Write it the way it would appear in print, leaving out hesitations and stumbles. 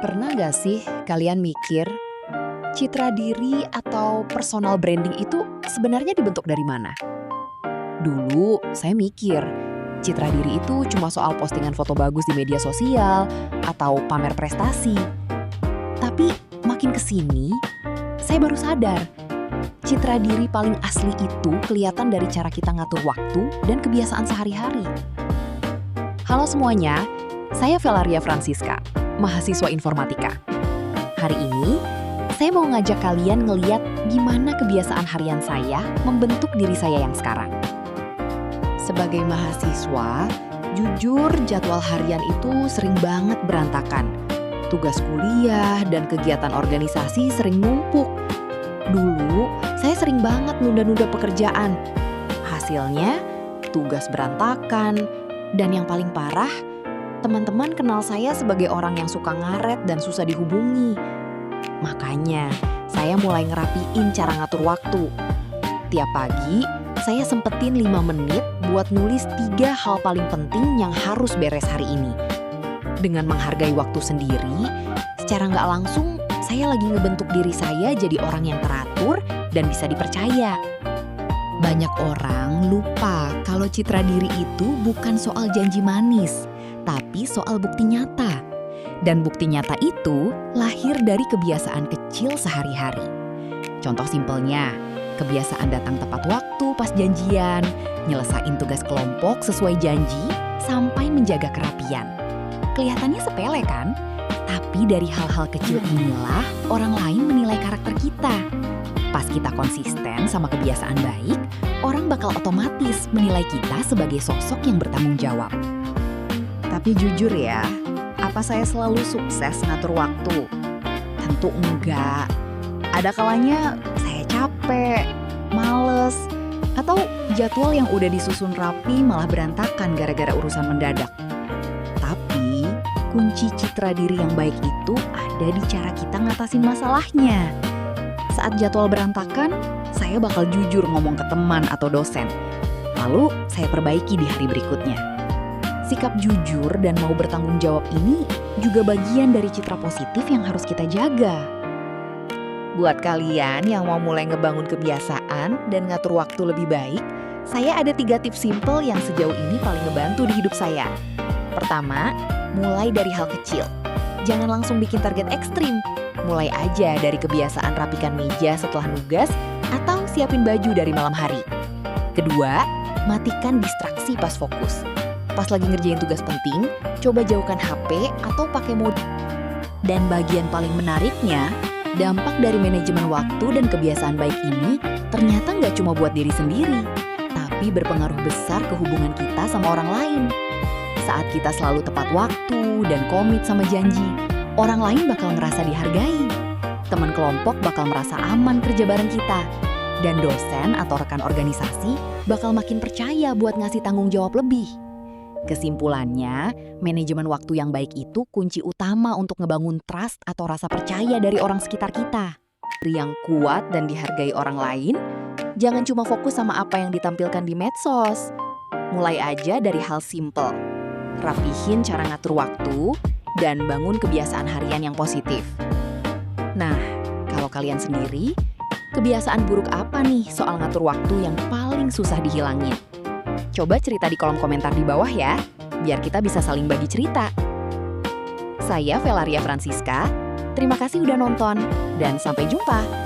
Pernah nggak sih kalian mikir, citra diri atau personal branding itu sebenarnya dibentuk dari mana? Dulu saya mikir, citra diri itu cuma soal postingan foto bagus di media sosial atau pamer prestasi. Tapi makin kesini, saya baru sadar, citra diri paling asli itu kelihatan dari cara kita ngatur waktu dan kebiasaan sehari-hari. Halo semuanya, saya Velaria Francisca, mahasiswa informatika. Hari ini, saya mau ngajak kalian ngeliat gimana kebiasaan harian saya membentuk diri saya yang sekarang. Sebagai mahasiswa, jujur jadwal harian itu sering banget berantakan. Tugas kuliah dan kegiatan organisasi sering numpuk. Dulu, saya sering banget nunda-nunda pekerjaan. Hasilnya, tugas berantakan. Dan yang paling parah, teman-teman kenal saya sebagai orang yang suka ngaret dan susah dihubungi. Makanya, saya mulai ngerapiin cara ngatur waktu. Tiap pagi, saya sempetin 5 menit buat nulis 3 hal paling penting yang harus beres hari ini. Dengan menghargai waktu sendiri, secara nggak langsung, saya lagi ngebentuk diri saya jadi orang yang teratur dan bisa dipercaya. Banyak orang lupa kalau citra diri itu bukan soal janji manis, tapi soal bukti nyata. Dan bukti nyata itu lahir dari kebiasaan kecil sehari-hari. Contoh simpelnya, kebiasaan datang tepat waktu pas janjian, nyelesain tugas kelompok sesuai janji, sampai menjaga kerapian. Kelihatannya sepele kan? Tapi dari hal-hal kecil inilah orang lain menilai karakter kita. Pas kita konsisten sama kebiasaan baik, orang bakal otomatis menilai kita sebagai sosok yang bertanggung jawab. Tapi jujur ya, apa saya selalu sukses ngatur waktu? Tentu enggak. Ada kalanya saya capek, males, atau jadwal yang udah disusun rapi malah berantakan gara-gara urusan mendadak. Tapi kunci citra diri yang baik itu ada di cara kita ngatasin masalahnya. Saat jadwal berantakan, saya bakal jujur ngomong ke teman atau dosen. Lalu saya perbaiki di hari berikutnya. Sikap jujur dan mau bertanggung jawab ini juga bagian dari citra positif yang harus kita jaga. Buat kalian yang mau mulai ngebangun kebiasaan dan ngatur waktu lebih baik, saya ada 3 tips simple yang sejauh ini paling ngebantu di hidup saya. Pertama, mulai dari hal kecil. Jangan langsung bikin target ekstrim. Mulai aja dari kebiasaan rapikan meja setelah nugas atau siapin baju dari malam hari. Kedua, matikan distraksi pas fokus. Pas lagi ngerjain tugas penting, coba jauhkan HP atau pakai mode. Dan bagian paling menariknya, dampak dari manajemen waktu dan kebiasaan baik ini ternyata nggak cuma buat diri sendiri, tapi berpengaruh besar ke hubungan kita sama orang lain. Saat kita selalu tepat waktu dan komit sama janji, orang lain bakal ngerasa dihargai. Teman kelompok bakal merasa aman kerja bareng kita. Dan dosen atau rekan organisasi bakal makin percaya buat ngasih tanggung jawab lebih. Kesimpulannya, manajemen waktu yang baik itu kunci utama untuk ngebangun trust atau rasa percaya dari orang sekitar kita. Yang kuat dan dihargai orang lain, jangan cuma fokus sama apa yang ditampilkan di medsos. Mulai aja dari hal simple. Rapihin cara ngatur waktu, dan bangun kebiasaan harian yang positif. Nah, kalau kalian sendiri, kebiasaan buruk apa nih soal ngatur waktu yang paling susah dihilangin? Coba cerita di kolom komentar di bawah ya, biar kita bisa saling bagi cerita. Saya Velaria Francisca, terima kasih udah nonton, dan sampai jumpa!